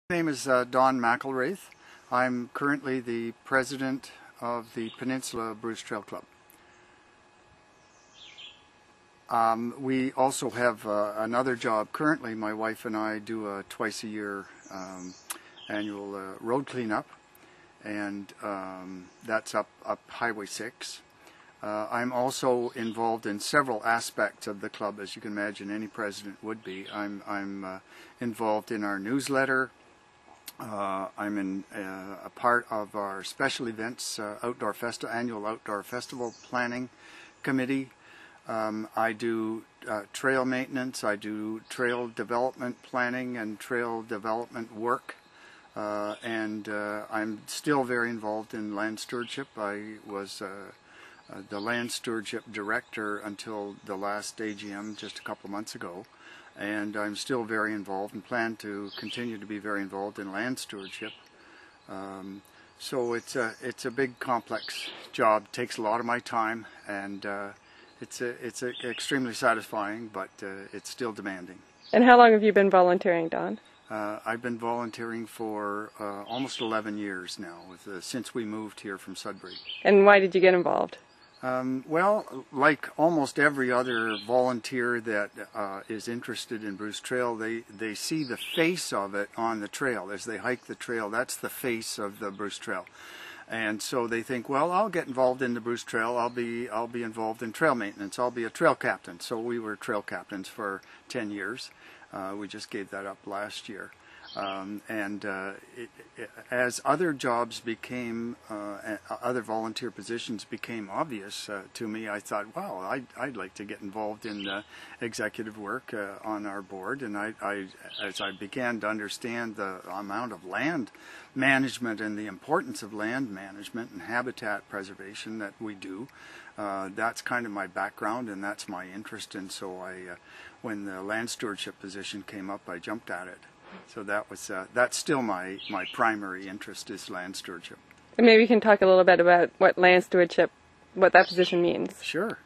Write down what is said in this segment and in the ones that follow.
My name is Don McIlraith. I'm currently the president of the Peninsula Bruce Trail Club. We also have another job. Currently, my wife and I do a twice-a-year annual road cleanup, and that's up Highway 6. I'm also involved in several aspects of the club, as you can imagine any president would be. I'm involved in our newsletter. I'm in a part of our special events annual outdoor festival planning committee. I do trail maintenance. I do trail development planning and trail development work, and I'm still very involved in land stewardship. I was the land stewardship director until the last AGM just a couple of months ago, and I'm still very involved and plan to continue to be very involved in land stewardship. So it's a big, complex job. It takes a lot of my time, and it's extremely satisfying, but it's still demanding. And how long have you been volunteering, Don? I've been volunteering for almost 11 years now, since we moved here from Sudbury. And why did you get involved? Well, like almost every other volunteer that is interested in Bruce Trail, they see the face of it on the trail as they hike the trail. That's the face of the Bruce Trail, and so they think, well, I'll get involved in the Bruce Trail. I'll be involved in trail maintenance. I'll be a trail captain. So we were trail captains for 10 years. We just gave that up last year. As other jobs became, other volunteer positions became obvious to me, I thought, wow, I'd like to get involved in executive work on our board. And as I began to understand the amount of land management and the importance of land management and habitat preservation that we do, that's kind of my background and that's my interest. And so when the land stewardship position came up, I jumped at it. So that's still my primary interest is land stewardship. And maybe you can talk a little bit about what land stewardship, what that position means. Sure.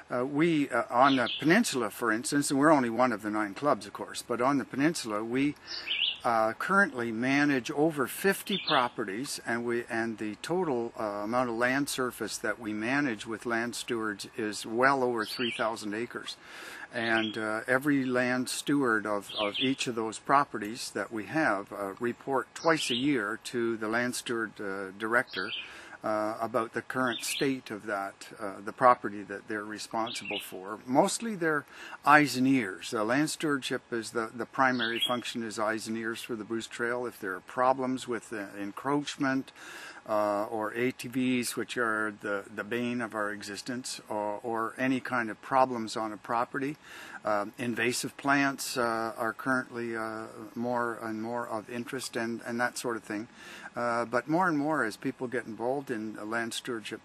We on the peninsula, for instance, and we're only one of the 9 clubs, of course, but on the peninsula we currently manage over 50 properties, and the total amount of land surface that we manage with land stewards is well over 3,000 acres. And every land steward of each of those properties that we have report twice a year to the land steward director about the current state of the property that they're responsible for. Mostly they're eyes and ears. Land stewardship is the primary function is eyes and ears for the Bruce Trail. If there are problems with encroachment or ATVs, which are the bane of our existence, or any kind of problems on a property. Invasive plants are currently more and more of interest and that sort of thing. But more and more as people get involved in land stewardship,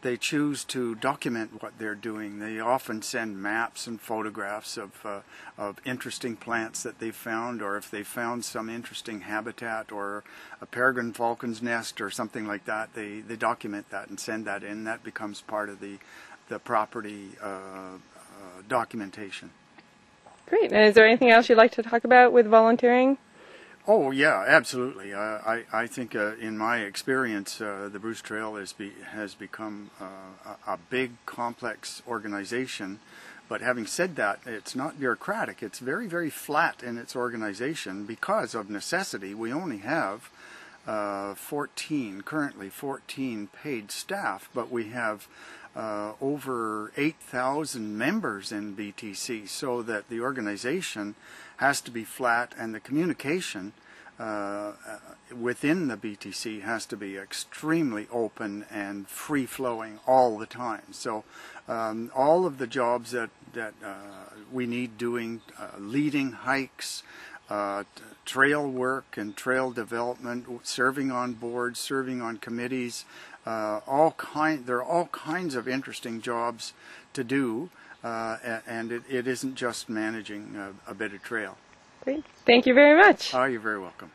they choose to document what they're doing. They often send maps and photographs of interesting plants that they found, or if they found some interesting habitat or a peregrine falcon's nest or something like that, they document that and send that in. That becomes part of the property documentation. Great. And is there anything else you'd like to talk about with volunteering? Oh yeah, absolutely. I think in my experience, the Bruce Trail has become a big, complex organization. But having said that, it's not bureaucratic. It's very, very flat in its organization because of necessity. We only have currently 14 paid staff, but we have over 8,000 members in BTC, so that the organization has to be flat, and the communication within the BTC has to be extremely open and free-flowing all the time. So all of the jobs that we need doing, leading hikes, trail work and trail development, serving on boards, serving on committees, there are all kinds of interesting jobs to do, and it isn't just managing a bit of trail. Great. Thank you very much. Oh, you're very welcome.